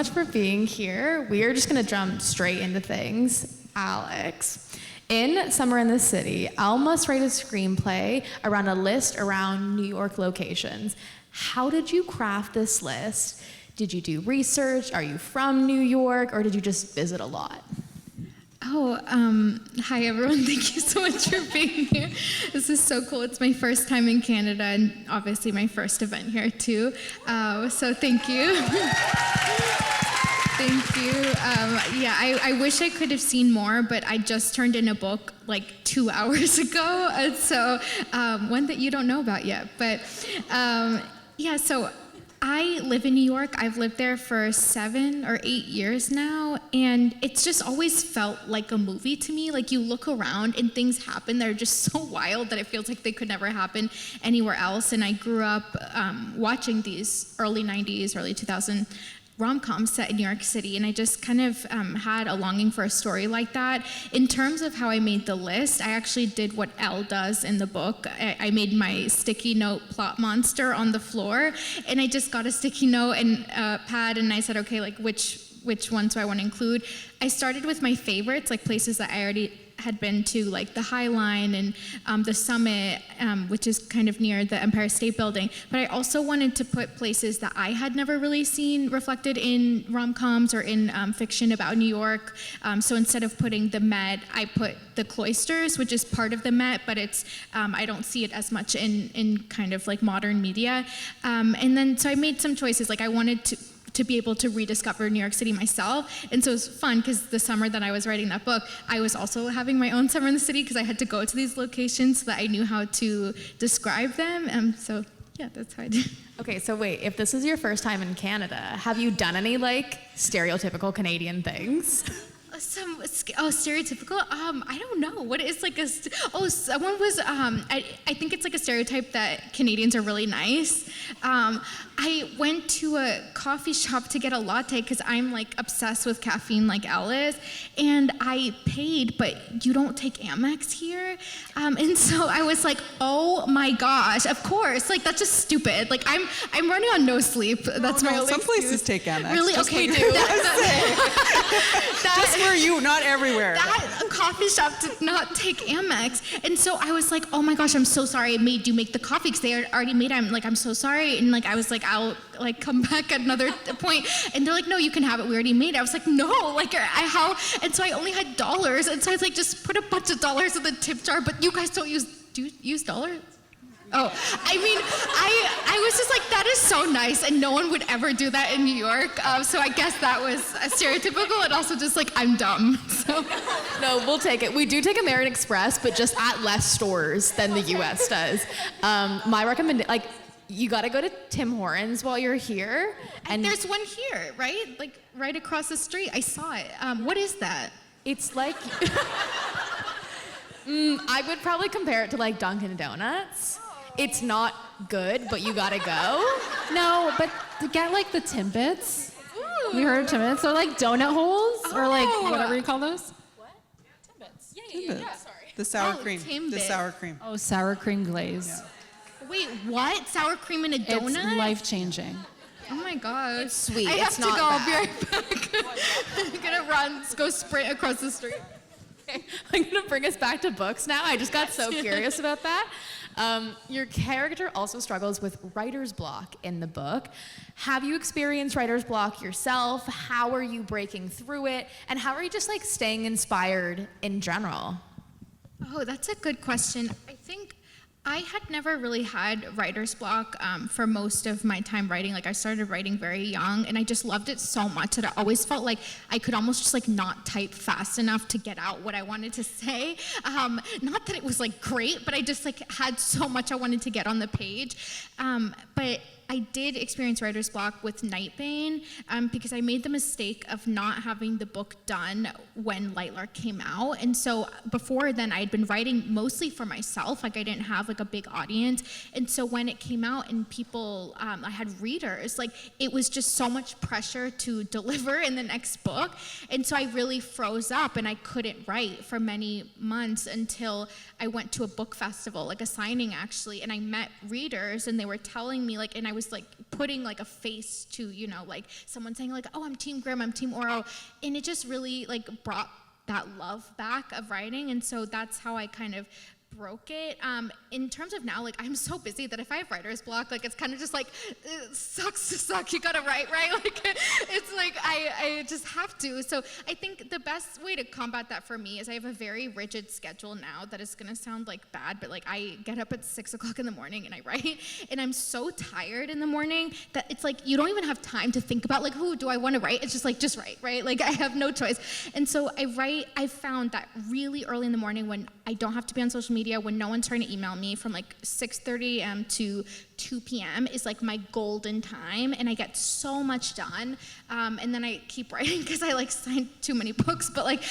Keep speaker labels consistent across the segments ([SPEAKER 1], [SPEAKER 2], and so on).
[SPEAKER 1] much for being here. We are just going to jump straight into things. Alex, in Summer in the City, Elle must write a screenplay around a list around New York locations. How did you craft this list? Did you do research? Are you from New York? Or did you just visit a lot?
[SPEAKER 2] Oh, hi everyone. Thank you so much for being here. This is so cool. It's my first time in Canada and obviously my first event here too. So thank you. Thank you. I wish I could have seen more, but I just turned in a book like 2 hours ago. And so one that you don't know about yet. But so I live in New York. I've lived there for 7 or 8 years now, and it's just always felt like a movie to me. Like you look around and things happen that are just so wild that it feels like they could never happen anywhere else. And I grew up watching these early 90s, early 2000s rom-com set in New York City, and I just kind of had a longing for a story like that. In terms of how I made the list, I actually did what Elle does in the book. I made my sticky note plot monster on the floor, and I just got a sticky note and a pad, and I said, okay, like which ones do I want to include? I started with my favorites, like places that I already had been to, like the High Line and the Summit, which is kind of near the Empire State Building. But I also wanted to put places that I had never really seen reflected in rom-coms or in fiction about New York. So instead of putting the Met, I put the Cloisters, which is part of the Met, but it's I don't see it as much in kind of like modern media. And then so I made some choices. Like I wanted to be able to rediscover New York City myself. And so it was fun because the summer that I was writing that book, I was also having my own summer in the city because I had to go to these locations so that I knew how to describe them. So yeah, that's how I did.
[SPEAKER 1] Okay, so wait, if this is your first time in Canada, have you done any like stereotypical Canadian things?
[SPEAKER 2] Stereotypical? I don't know. What is like someone was, I think it's like a stereotype that Canadians are really nice. I went to a coffee shop to get a latte because I'm like obsessed with caffeine like Elle is, and I paid, but you don't take Amex here. And so I was like, oh my gosh, of course, like that's just stupid. Like I'm running on no sleep. That's my only
[SPEAKER 3] some
[SPEAKER 2] excuse.
[SPEAKER 3] places take Amex.
[SPEAKER 2] Really?
[SPEAKER 3] Just
[SPEAKER 2] Okay,
[SPEAKER 3] what
[SPEAKER 2] do.
[SPEAKER 3] Just for you, not everywhere.
[SPEAKER 2] That coffee shop did not take Amex. And so I was like, oh my gosh, I'm so sorry I made you make the coffee because they had already made it. I'm so sorry. And like, I was like, I'll like come back at another point. And they're like, no, you can have it. We already made it. I was like, no, like how? And so I only had dollars. And so I was like, just put a bunch of dollars in the tip jar, but you guys do you use dollars? Oh, I mean, I was just like, that is so nice, and no one would ever do that in New York. So I guess that was stereotypical, and also just like, I'm dumb. So
[SPEAKER 1] No, we'll take it. We do take American Express, but just at less stores than the U.S. does. My recommendation, like, you gotta go to Tim Hortons while you're here.
[SPEAKER 2] And there's one here, right? Like right across the street. I saw it. What is that?
[SPEAKER 1] It's like, I would probably compare it to like Dunkin' Donuts. It's not good, but you gotta go.
[SPEAKER 4] No, but to get like the Timbits. Ooh. You heard of Timbits? Or like donut holes? Or like whatever you call those?
[SPEAKER 2] What? Timbits.
[SPEAKER 3] Yeah.
[SPEAKER 2] Sorry.
[SPEAKER 3] The sour
[SPEAKER 2] Oh,
[SPEAKER 3] cream.
[SPEAKER 2] Timbit.
[SPEAKER 3] The sour cream.
[SPEAKER 4] Oh, sour cream glaze.
[SPEAKER 3] Yeah.
[SPEAKER 2] Wait, what? Sour cream in a donut?
[SPEAKER 4] It's life-changing.
[SPEAKER 2] Oh my gosh.
[SPEAKER 1] It's sweet.
[SPEAKER 2] I have
[SPEAKER 1] It's
[SPEAKER 2] to
[SPEAKER 1] not
[SPEAKER 2] go. I'll
[SPEAKER 1] bad.
[SPEAKER 2] be right back. I'm gonna run, go sprint across the street.
[SPEAKER 1] Okay, I'm gonna bring us back to books now. I just got so curious about that. Your character also struggles with writer's block in the book. Have you experienced writer's block yourself? How are you breaking through it? And how are you just like staying inspired in general?
[SPEAKER 2] Oh, that's a good question. I think I had never really had writer's block for most of my time writing. Like I started writing very young, and I just loved it so much that I always felt like I could almost just like not type fast enough to get out what I wanted to say. Not that it was like great, but I just like had so much I wanted to get on the page. But I did experience writer's block with Nightbane because I made the mistake of not having the book done when Lightlark came out. And so before then, I had been writing mostly for myself. Like I didn't have like a big audience. And so when it came out and people, I had readers, like it was just so much pressure to deliver in the next book. And so I really froze up and I couldn't write for many months until I went to a book festival, like a signing actually, and I met readers and they were telling me like, and I was like putting like a face to, you know, like someone saying like, oh, I'm Team Grimm, I'm Team Oro. And it just really like brought that love back of writing. And so that's how I kind of broke it. In terms of now, like I'm so busy that if I have writer's block, like it's kind of just like, it sucks to suck, you gotta write, right? Like it's like I just have to. So I think the best way to combat that for me is I have a very rigid schedule now that is gonna sound like bad, but like I get up at 6 o'clock in the morning and I write, and I'm so tired in the morning that it's like you don't even have time to think about like, who do I want to write? It's just like, just write, right? Like I have no choice. And so I found that really early in the morning when I don't have to be on social media, when no one's trying to email me, from like 6:30 a.m. to 2 p.m. is like my golden time, and I get so much done. And then I keep writing because I like signed too many books, but like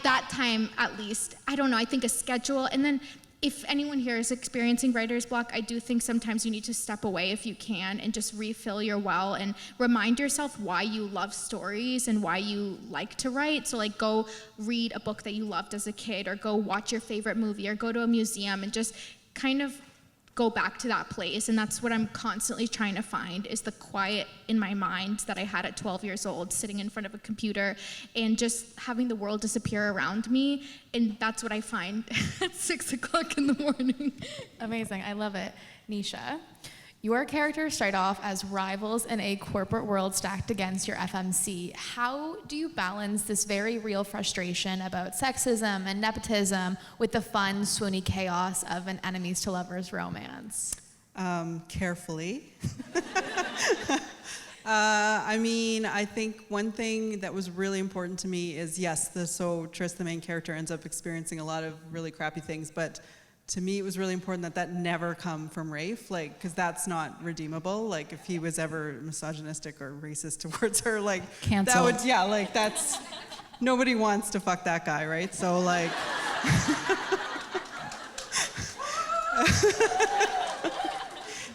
[SPEAKER 2] that time at least, I don't know, I think a schedule. And then if anyone here is experiencing writer's block, I do think sometimes you need to step away if you can and just refill your well and remind yourself why you love stories and why you like to write. So like go read a book that you loved as a kid, or go watch your favorite movie, or go to a museum and just kind of go back to that place. And that's what I'm constantly trying to find, is the quiet in my mind that I had at 12 years old, sitting in front of a computer and just having the world disappear around me. And that's what I find at 6 o'clock in the morning.
[SPEAKER 1] Amazing, I love it. Nisha, your characters start off as rivals in a corporate world stacked against your FMC. How do you balance this very real frustration about sexism and nepotism with the fun, swoony chaos of an enemies to lovers romance?
[SPEAKER 3] Carefully. I mean, I think one thing that was really important to me is, yes, so Tris, the main character, ends up experiencing a lot of really crappy things, but to me, it was really important that never come from Rafe, like, because that's not redeemable. Like, if he was ever misogynistic or racist towards her, like,
[SPEAKER 4] Canceled.
[SPEAKER 3] that would, yeah, like, that's, nobody wants to fuck that guy, right? So, like,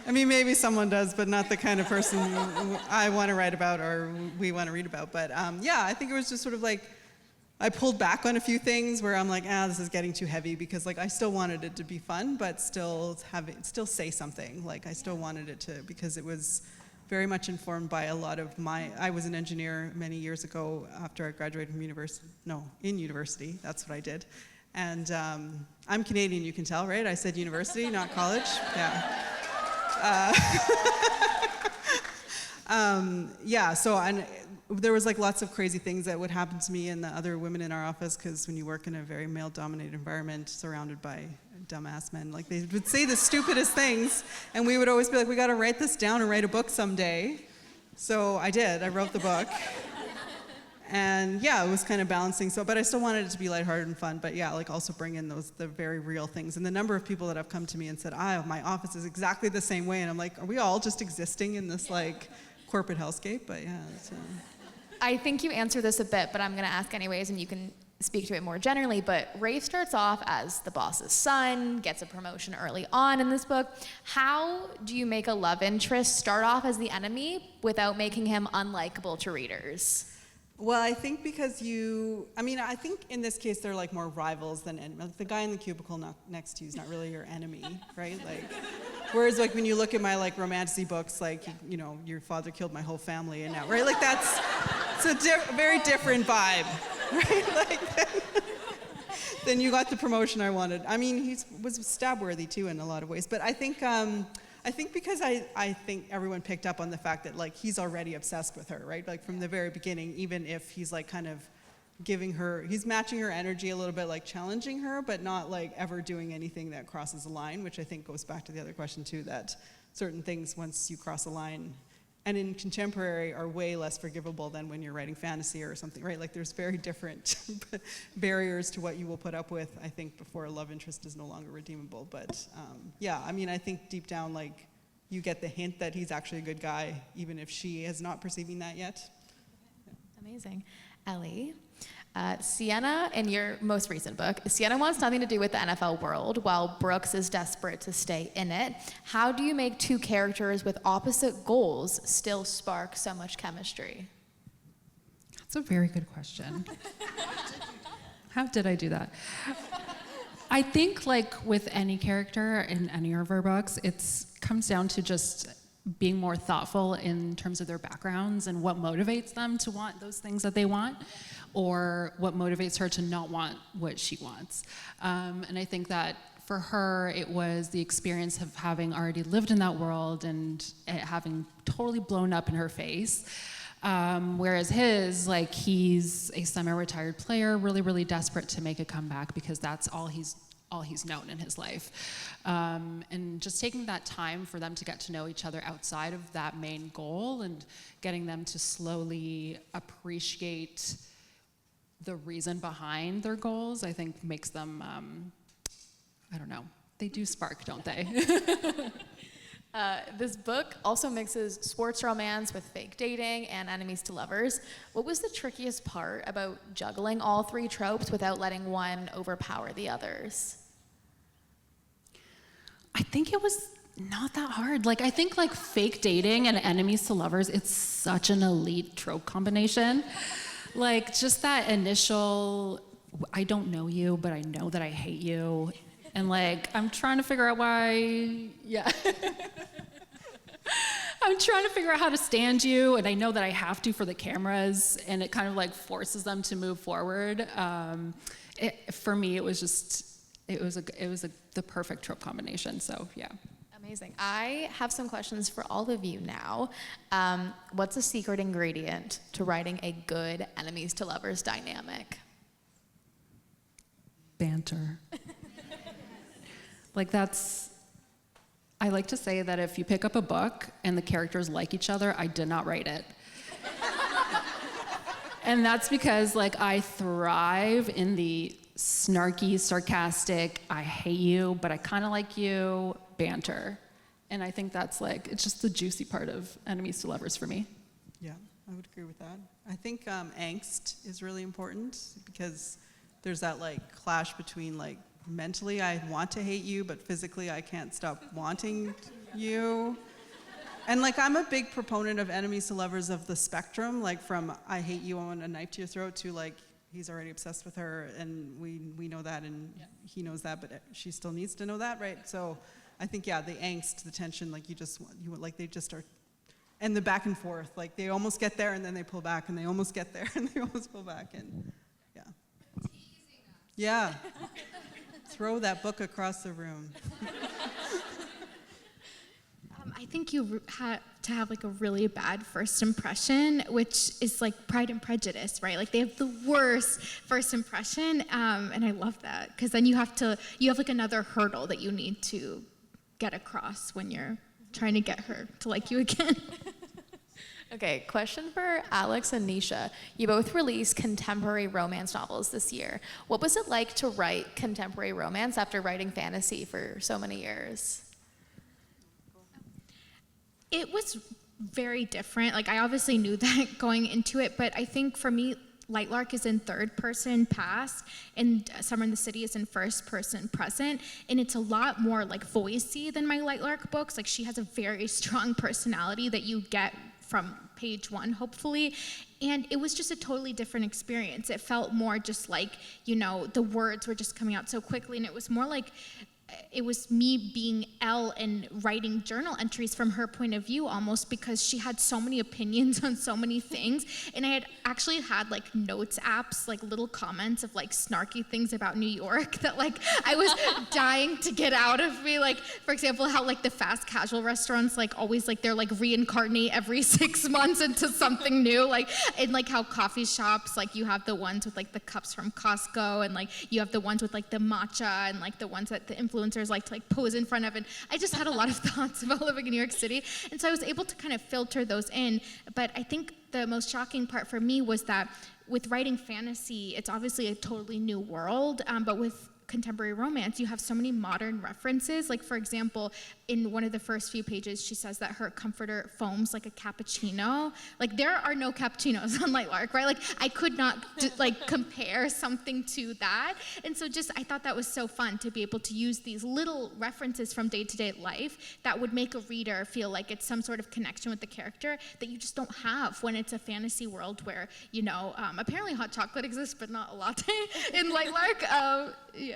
[SPEAKER 3] I mean, maybe someone does, but not the kind of person I want to write about or we want to read about. But yeah, I think it was just sort of like, I pulled back on a few things where I'm like, this is getting too heavy, because like I still wanted it to be fun, but still say something. Like I still wanted it to, because it was very much informed by a lot of I was an engineer many years ago after I graduated from university, that's what I did. And I'm Canadian, you can tell, right? I said university, not college, yeah. Yeah, so there was like lots of crazy things that would happen to me and the other women in our office, because when you work in a very male-dominated environment surrounded by dumbass men, like they would say the stupidest things, and we would always be like, we got to write this down and write a book someday. So I did. I wrote the book. And yeah, it was kind of balancing. So, but I still wanted it to be lighthearted and fun. But yeah, like also bring in the very real things. And the number of people that have come to me and said, my office is exactly the same way. And I'm like, are we all just existing in this like corporate hellscape? But yeah.
[SPEAKER 1] I think you answered this a bit, but I'm going to ask anyways, and you can speak to it more generally. But Rafe starts off as the boss's son, gets a promotion early on in this book. How do you make a love interest start off as the enemy without making him unlikable to readers?
[SPEAKER 3] Well, I think because I think in this case they're like more rivals than enemies. Like the guy in the cubicle next to you is not really your enemy, right? Like, whereas like when you look at my like romantic books, like your father killed my whole family, and now, right? Like it's a very different vibe, right? Like then you got the promotion I wanted. I mean, he was stab-worthy too in a lot of ways, but I think because I think everyone picked up on the fact that like he's already obsessed with her, right? Like from the very beginning, even if he's like kind of he's matching her energy a little bit, like challenging her, but not like ever doing anything that crosses a line, which I think goes back to the other question too, that certain things once you cross a line, and in contemporary, are way less forgivable than when you're writing fantasy or something, right? Like there's very different barriers to what you will put up with, I think, before a love interest is no longer redeemable. But yeah, I mean, I think deep down, like, you get the hint that he's actually a good guy, even if she is not perceiving that yet.
[SPEAKER 1] Amazing. Ellie, Sienna, in your most recent book, Sienna wants nothing to do with the NFL world, while Brooks is desperate to stay in it. How do you make two characters with opposite goals still spark so much chemistry?
[SPEAKER 4] That's a very good question. How did I do that? I think like with any character in any of our books, it comes down to just
[SPEAKER 5] being more thoughtful in terms of their backgrounds and what motivates them to want those things that they want, or what motivates her to not want what she wants. And I think that for her, it was the experience of having already lived in that world and it having totally blown up in her face. Whereas his, like, he's a semi-retired player, really, really desperate to make a comeback because that's all he's known in his life. And just taking that time for them to get to know each other outside of that main goal and getting them to slowly appreciate the reason behind their goals, I think makes them, I don't know, they do spark, don't they?
[SPEAKER 1] This book also mixes sports romance with fake dating and enemies to lovers. What was the trickiest part about juggling all three tropes without letting one overpower the others?
[SPEAKER 5] I think it was not that hard. Like, I think like fake dating and enemies to lovers, it's such an elite trope combination. Like, just that initial, I don't know you, but I know that I hate you. And like, I'm trying to figure out why, yeah. I'm trying to figure out how to stand you, and I know that I have to for the cameras, and it kind of like forces them to move forward. For me, it was the perfect trope combination, so yeah.
[SPEAKER 1] Amazing. I have some questions for all of you now. What's a secret ingredient to writing a good enemies to lovers dynamic?
[SPEAKER 5] Banter. Like, I like to say that if you pick up a book and the characters like each other, I did not write it. And that's because, like, I thrive in the snarky, sarcastic, I hate you, but I kind of like you, banter. And I think that's, like, it's just the juicy part of enemies to lovers for me.
[SPEAKER 3] Yeah, I would agree with that. I think angst is really important because there's that, like, clash between, like, mentally I want to hate you, but physically I can't stop wanting you. And like, I'm a big proponent of enemies to lovers of the spectrum, like from I hate you, I want a knife to your throat, to like he's already obsessed with her and we know that and he knows that, but she still needs to know that, right? So I think, yeah, the angst, the tension, like like they just are, and the back and forth, like they almost get there and then they pull back and they almost get there and they almost pull back, and yeah. Yeah. Throw that book across the room.
[SPEAKER 2] I think you had to have like a really bad first impression, which is like Pride and Prejudice, right? Like they have the worst first impression, and I love that because then you have like another hurdle that you need to get across when you're trying to get her to like you again.
[SPEAKER 1] Okay, question for Alex and Nisha. You both released contemporary romance novels this year. What was it like to write contemporary romance after writing fantasy for so many years?
[SPEAKER 2] It was very different. Like, I obviously knew that going into it, but I think for me, Lightlark is in third person past, and Summer in the City is in first person present, and it's a lot more like voicey than my Lightlark books. Like, she has a very strong personality that you get from page one, hopefully. And it was just a totally different experience. It felt more just like, the words were just coming out so quickly, and it was more like it was me being Elle and writing journal entries from her point of view almost, because she had so many opinions on so many things. And I had actually had like notes apps, like little comments of like snarky things about New York that like I was dying to get out of me. Like, for example, how like the fast casual restaurants like always like they're like reincarnate every 6 months into something new. Like, and like how coffee shops, like you have the ones with like the cups from Costco, and like you have the ones with like the matcha, and like the ones that the influencers like to like pose in front of. And I just had a lot of thoughts about living in New York City, and so I was able to kind of filter those in. But I think the most shocking part for me was that with writing fantasy, it's obviously a totally new world, but with contemporary romance, you have so many modern references. Like, for example, in one of the first few pages, she says that her comforter foams like a cappuccino. Like, there are no cappuccinos on Lightlark, right? Like, I could not like compare something to that. And so just, I thought that was so fun to be able to use these little references from day-to-day life that would make a reader feel like it's some sort of connection with the character that you just don't have when it's a fantasy world where, apparently hot chocolate exists, but not a latte in Lightlark. Yeah.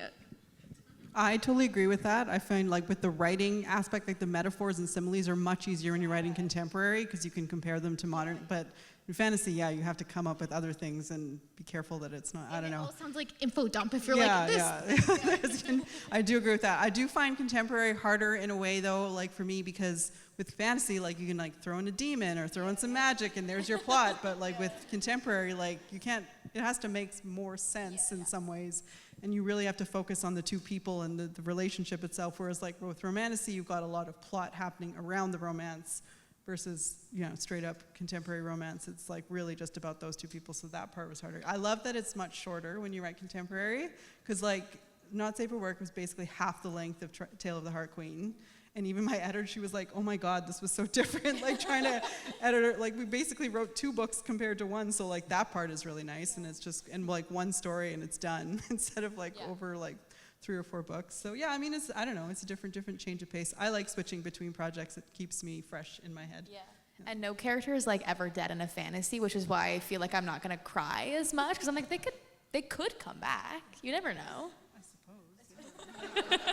[SPEAKER 3] I totally agree with that. I find like with the writing aspect, like the metaphors and similes are much easier when you're writing contemporary because you can compare them to modern. But in fantasy, yeah, you have to come up with other things and be careful that it's not, I don't know.
[SPEAKER 2] It all sounds like info dump if you're like this.
[SPEAKER 3] Yeah. I do agree with that. I do find contemporary harder in a way though, like for me, because with fantasy, like you can like throw in a demon or throw in some magic and there's your plot. But like with contemporary, like you can't, it has to make more sense in some ways. And you really have to focus on the two people and the relationship itself. Whereas like with romantasy, you've got a lot of plot happening around the romance versus, straight up contemporary romance. It's like really just about those two people. So that part was harder. I love that it's much shorter when you write contemporary because like Not Safe for Work was basically half the length of Tale of the Heart Queen. And even my editor, she was like, oh my God, this was so different. Like trying to edit it, like we basically wrote 2 books compared to 1. So like that part is really nice. And it's just, and like one story and it's done instead of like over like 3 or 4 books. So yeah, I mean, I don't know, it's a different change of pace. I like switching between projects. It keeps me fresh in my head.
[SPEAKER 1] Yeah. And no character is like ever dead in a fantasy, which is why I feel like I'm not gonna cry as much because I'm like, they could come back. You never know.
[SPEAKER 3] I suppose.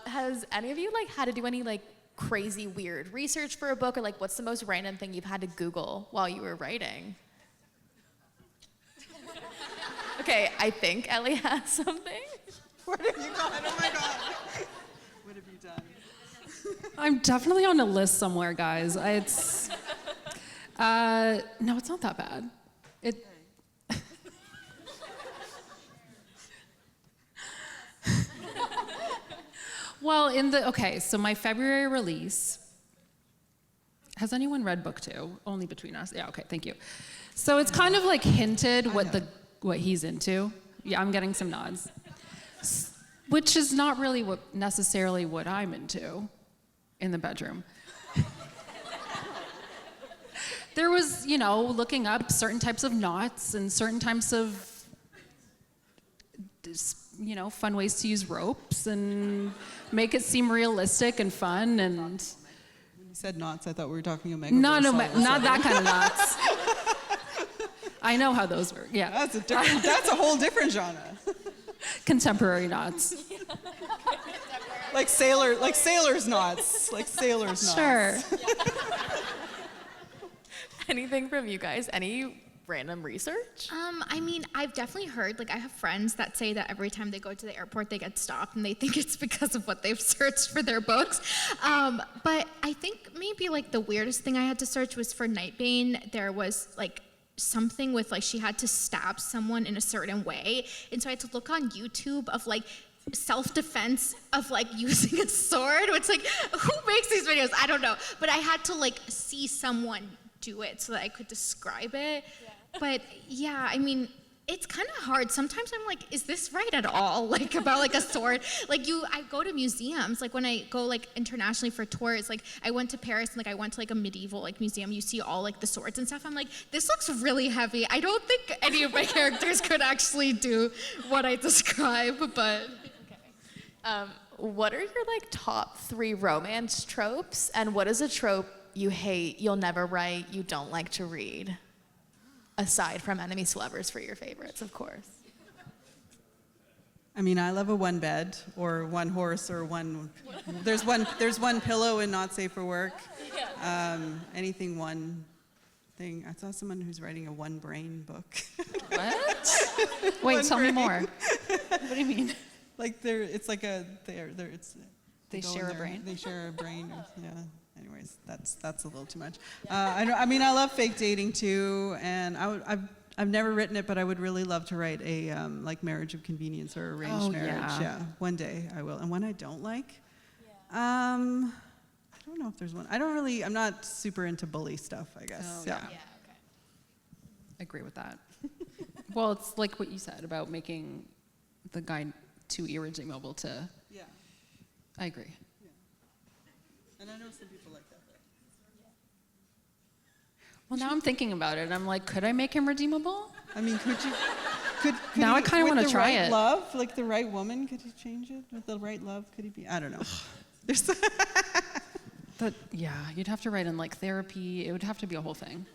[SPEAKER 1] Has any of you like had to do any like crazy weird research for a book, or like what's the most random thing you've had to Google while you were writing? Okay, I think Ellie has something.
[SPEAKER 3] What have you done? Oh my God. What have you done?
[SPEAKER 5] I'm definitely on a list somewhere, guys. It's no, it's not that bad. Well, so my February release. Has anyone read book 2? Only between us. Yeah, okay, thank you. So it's kind of like hinted what he's into. Yeah, I'm getting some nods. Which is not really necessarily what I'm into in the bedroom. There was, looking up certain types of knots and certain types of fun ways to use ropes and make it seem realistic and fun. And
[SPEAKER 3] when you said knots, I thought we were talking about
[SPEAKER 5] no, not that kind of knots. I know how those work. Yeah,
[SPEAKER 3] that's a whole different genre.
[SPEAKER 5] Contemporary knots.
[SPEAKER 3] Like sailors knots.
[SPEAKER 5] Sure.
[SPEAKER 1] Anything from you guys? Any random research?
[SPEAKER 2] I mean, I've definitely heard, like I have friends that say that every time they go to the airport, they get stopped and they think it's because of what they've searched for their books. But I think maybe like the weirdest thing I had to search was for Nightbane. There was like something with like she had to stab someone in a certain way. And so I had to look on YouTube of like self-defense of like using a sword, which like who makes these videos? I don't know. But I had to like see someone do it so that I could describe it. Yeah. But yeah, I mean, it's kind of hard. Sometimes I'm like, is this right at all? Like about like a sword. Like I go to museums. Like when I go like internationally for tours, like I went to Paris and like I went to like a medieval like museum. You see all like the swords and stuff. I'm like, this looks really heavy. I don't think any of my characters could actually do what I describe. But
[SPEAKER 1] okay. What are your like top 3 romance tropes, and what is a trope you hate, you'll never write, you don't like to read? Aside from enemies to lovers for your favorites, of course.
[SPEAKER 3] I mean, I love a 1 bed or 1 horse or there's one pillow in Not Safe for Work. Yeah. Anything 1 thing. I saw someone who's writing a 1 brain book.
[SPEAKER 5] What? Wait, tell me more. What do you mean?
[SPEAKER 3] Like they
[SPEAKER 5] share a brain?
[SPEAKER 3] They share a brain, yeah. Anyways, that's a little too much. I love fake dating too, and I've never written it, but I would really love to write a like marriage of convenience or arranged marriage. Yeah, one day I will. And one I don't like, I don't know if there's one. I'm not super into bully stuff, I guess.
[SPEAKER 5] Oh, yeah. Okay. Agree with that. Well, it's like what you said about making the guy too irredeemable to.
[SPEAKER 3] Yeah.
[SPEAKER 5] I agree.
[SPEAKER 3] And I know some people like that.
[SPEAKER 5] Well, now I'm thinking about it. I'm like, could I make him redeemable?
[SPEAKER 3] I mean, could
[SPEAKER 5] now I kind of want to try
[SPEAKER 3] it.
[SPEAKER 5] it.
[SPEAKER 3] Love, like the right woman, could he change it? With the right love, could he be? I don't know.
[SPEAKER 5] But yeah, you'd have to write in like therapy. It would have to be a whole thing.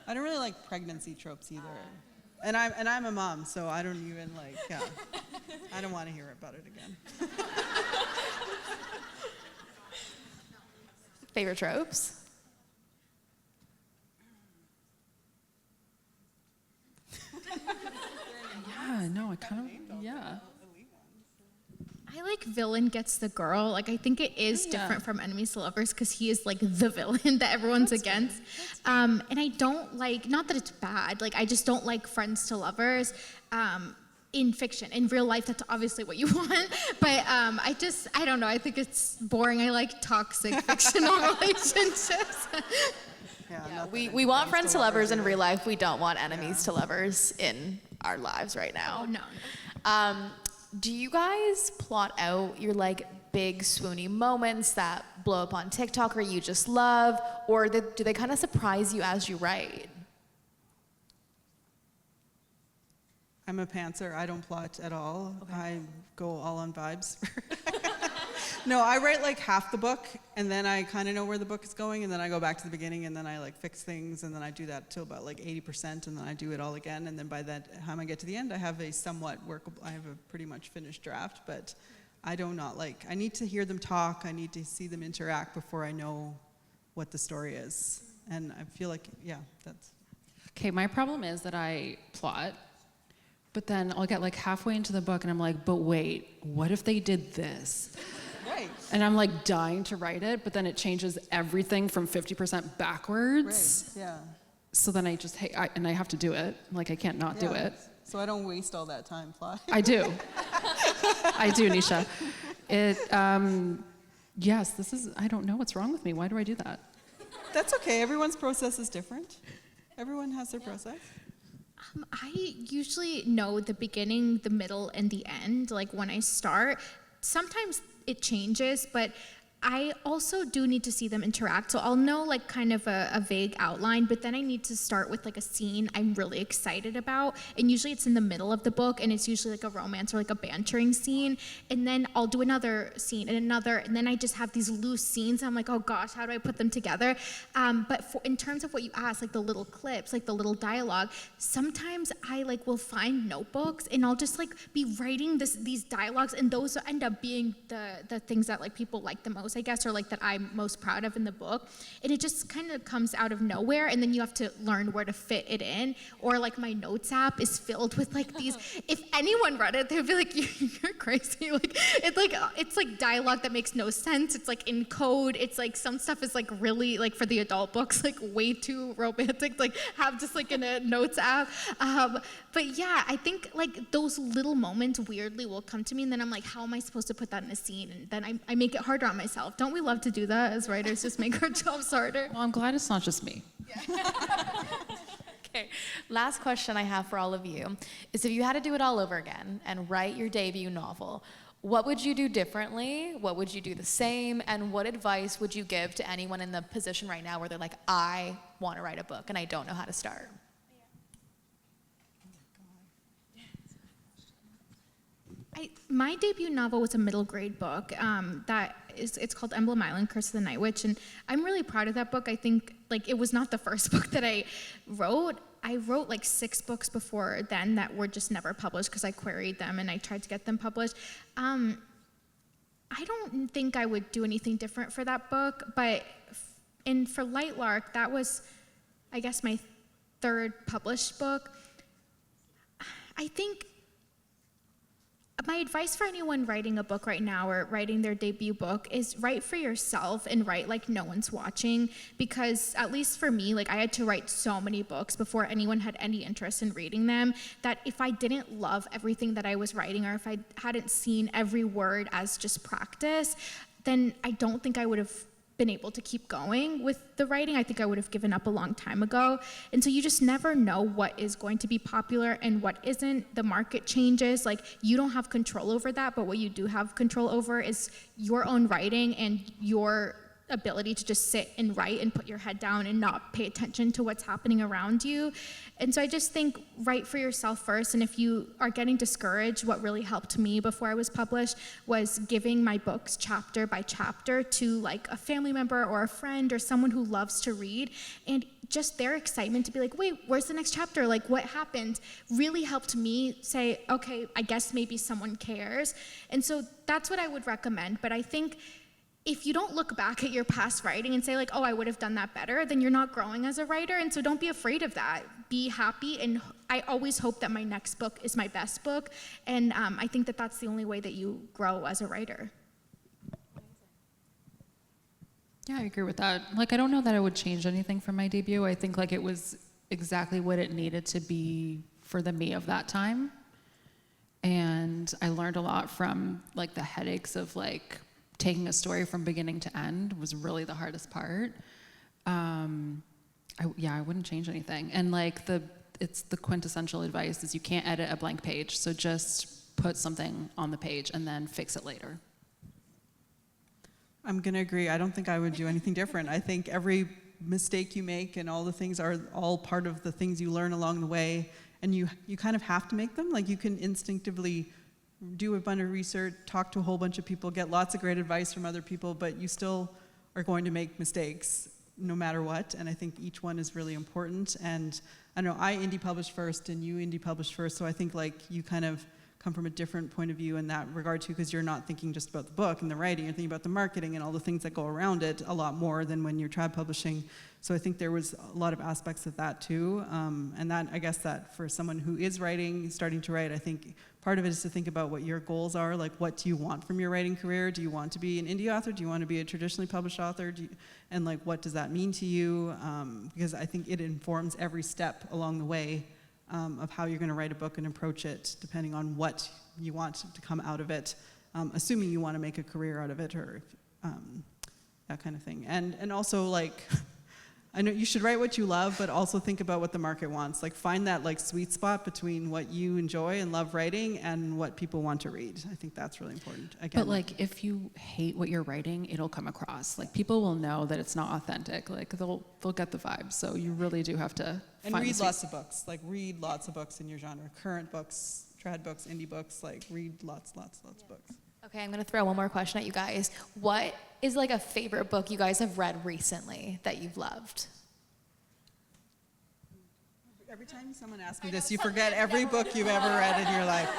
[SPEAKER 3] I don't really like pregnancy tropes either. And I'm a mom, so I don't even like, yeah. I don't want to hear about it again.
[SPEAKER 1] Favorite tropes?
[SPEAKER 5] Yeah, no, I kind of, yeah.
[SPEAKER 2] I like villain gets the girl. Like, I think it is different from enemies to lovers because he is like the villain that everyone's against. And I don't like, not that it's bad, like I just don't like friends to lovers in fiction. In real life, that's obviously what you want. But I don't know, I think it's boring. I like toxic fictional relationships.
[SPEAKER 1] Yeah, we want friends to lovers in real life. We don't want enemies to lovers in our lives right now.
[SPEAKER 2] Oh, no.
[SPEAKER 1] Do you guys plot out your like big swoony moments that blow up on TikTok or you just love, or do they kind of surprise you as you write?
[SPEAKER 3] I'm a pantser. I don't plot at all. Okay. I go all on vibes. No, I write like half the book, and then I kind of know where the book is going, and then I go back to the beginning, and then I like fix things, and then I do that till about like 80%, and then I do it all again, and then by that time I get to the end, I have a somewhat workable, I have a pretty much finished draft, but I do not like, I need to hear them talk, I need to see them interact before I know what the story is, and I feel like, yeah, that's.
[SPEAKER 5] Okay, my problem is that I plot, but then I'll get like halfway into the book, and I'm like, but wait, what if they did this?
[SPEAKER 3] Right.
[SPEAKER 5] And I'm like dying to write it, but then it changes everything from 50% backwards.
[SPEAKER 3] Right, yeah.
[SPEAKER 5] So then I just and I have to do it. Like I can't not do it.
[SPEAKER 3] So I don't waste all that time plotting.
[SPEAKER 5] I do. I do, Nisha. Yes, this is, I don't know what's wrong with me. Why do I do that?
[SPEAKER 3] That's okay. Everyone's process is different. Everyone has their process.
[SPEAKER 2] I usually know the beginning, the middle, and the end. Like when I start, sometimes it changes, but I also do need to see them interact. So I'll know like kind of a vague outline, but then I need to start with like a scene I'm really excited about. And usually it's in the middle of the book, and it's usually like a romance or like a bantering scene. And then I'll do another scene and another, and then I just have these loose scenes. I'm like, oh gosh, how do I put them together? But in terms of what you asked, like the little clips, like the little dialogue, sometimes I like will find notebooks and I'll just like be writing these dialogues, and those end up being the things that like people like the most, I guess, or like that I'm most proud of in the book. And it just kind of comes out of nowhere, and then you have to learn where to fit it in. Or like my notes app is filled with like these, if anyone read it, they would be like, you're crazy. Like it's like dialogue that makes no sense. It's like in code. It's like some stuff is like really like for the adult books, like way too romantic, like have just like in a notes app. But yeah, I think like those little moments weirdly will come to me, and then I'm like, how am I supposed to put that in a scene? And then I make it harder on myself. Don't we love to do that as writers? Just make our jobs harder.
[SPEAKER 5] Well, I'm glad it's not just me.
[SPEAKER 1] Okay, last question I have for all of you is, if you had to do it all over again and write your debut novel, what would you do differently? What would you do the same? And what advice would you give to anyone in the position right now where they're like, I want to write a book and I don't know how to start?
[SPEAKER 2] My debut novel was a middle grade book it's called Emblem Island, Curse of the Night Witch, and I'm really proud of that book. I think like it was not the first book that I wrote. I wrote like 6 books before then that were just never published because I queried them and I tried to get them published. I don't think I would do anything different for that book, but for Light Lark, that was, I guess, my 3rd published book. I think my advice for anyone writing a book right now or writing their debut book is write for yourself and write like no one's watching, because at least for me, like I had to write so many books before anyone had any interest in reading them, that if I didn't love everything that I was writing, or if I hadn't seen every word as just practice, then I don't think I would have been able to keep going with the writing. I think I would have given up a long time ago. And so you just never know what is going to be popular and what isn't. The market changes. Like you don't have control over that, but what you do have control over is your own writing and your ability to just sit and write and put your head down and not pay attention to what's happening around you. And so I just think write for yourself first. And if you are getting discouraged, what really helped me before I was published was giving my books chapter by chapter to like a family member or a friend or someone who loves to read. And just their excitement to be like, wait, where's the next chapter? Like, what happened? Really helped me say, okay, I guess maybe someone cares. And so that's what I would recommend. But I think if you don't look back at your past writing and say like, oh, I would have done that better, then you're not growing as a writer. And so don't be afraid of that. Be happy. And I always hope that my next book is my best book. And I think that that's the only way that you grow as a writer.
[SPEAKER 5] Yeah, I agree with that. Like, I don't know that I would change anything from my debut. I think like it was exactly what it needed to be for the me of that time. And I learned a lot from like the headaches of like taking a story from beginning to end was really the hardest part. I wouldn't change anything. And like it's the quintessential advice is you can't edit a blank page. So just put something on the page and then fix it later.
[SPEAKER 3] I'm going to agree. I don't think I would do anything different. I think every mistake you make and all the things are all part of the things you learn along the way, and you kind of have to make them. Like, you can instinctively do a bunch of research, talk to a whole bunch of people, get lots of great advice from other people, but you still are going to make mistakes no matter what, and I think each one is really important. And I know I indie published first and you indie published first, so I think like you kind of come from a different point of view in that regard too, because you're not thinking just about the book and the writing, you're thinking about the marketing and all the things that go around it a lot more than when you're trad publishing. So I think there was a lot of aspects of that too. And that, I guess that for someone who is writing, starting to write, I think part of it is to think about what your goals are, like what do you want from your writing career? Do you want to be an indie author? Do you want to be a traditionally published author? And like, what does that mean to you? Because I think it informs every step along the way of how you're going to write a book and approach it, depending on what you want to come out of it, assuming you want to make a career out of it or that kind of thing. And also, like, I know you should write what you love, but also think about what the market wants. Like, find that like sweet spot between what you enjoy and love writing and what people want to read. I think that's really important. Again,
[SPEAKER 5] But like, if you hate what you're writing, it'll come across. Like, people will know that it's not authentic. Like, they'll get the vibe. So you really do have to
[SPEAKER 3] and
[SPEAKER 5] find
[SPEAKER 3] read lots of books. Like, read lots of books in your genre. Current books, trad books, indie books. Like, read lots of books.
[SPEAKER 1] Okay, I'm gonna throw one more question at you guys. What is like a favorite book you guys have read recently that you've loved?
[SPEAKER 3] Every time someone asks me this, you forget every book you've ever read in your life.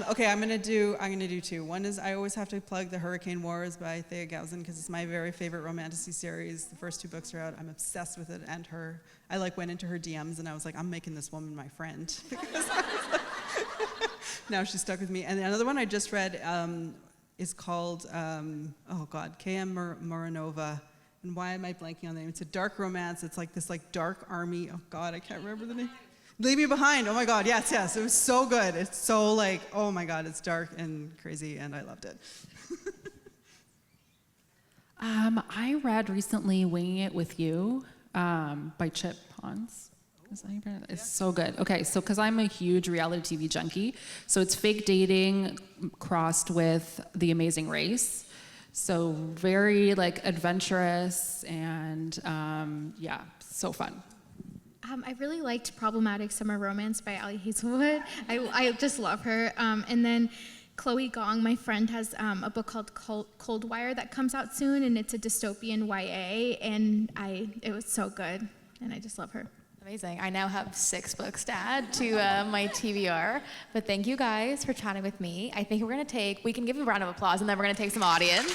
[SPEAKER 3] Okay, I'm gonna do two. One is I always have to plug The Hurricane Wars by Thea Gausen because it's my very favorite romantasy series. The first 2 books are out. I'm obsessed with it and her. I like went into her DMs and I was like, I'm making this woman my friend. Because I was like, now she's stuck with me. And another one I just read is called, K.M. Moranova. And why am I blanking on the name? It's a dark romance. It's like this like dark army. Oh God, I can't remember the name. Leave Me Behind. Oh my God, yes. It was so good. It's so like, oh my God, it's dark and crazy and I loved it.
[SPEAKER 5] I read recently Winging It With You by Chip Pons. It's so good. Okay, so because I'm a huge reality TV junkie, so it's fake dating crossed with The Amazing Race. So very like adventurous and so fun.
[SPEAKER 2] I really liked Problematic Summer Romance by Ali Hazelwood. I just love her. And then Chloe Gong, my friend, has a book called Cold Wire that comes out soon, and it's a dystopian YA, and it was so good, and I just love her.
[SPEAKER 1] Amazing. I now have 6 books to add to my TBR. But thank you guys for chatting with me. I think we can give a round of applause and then we're gonna take some audience.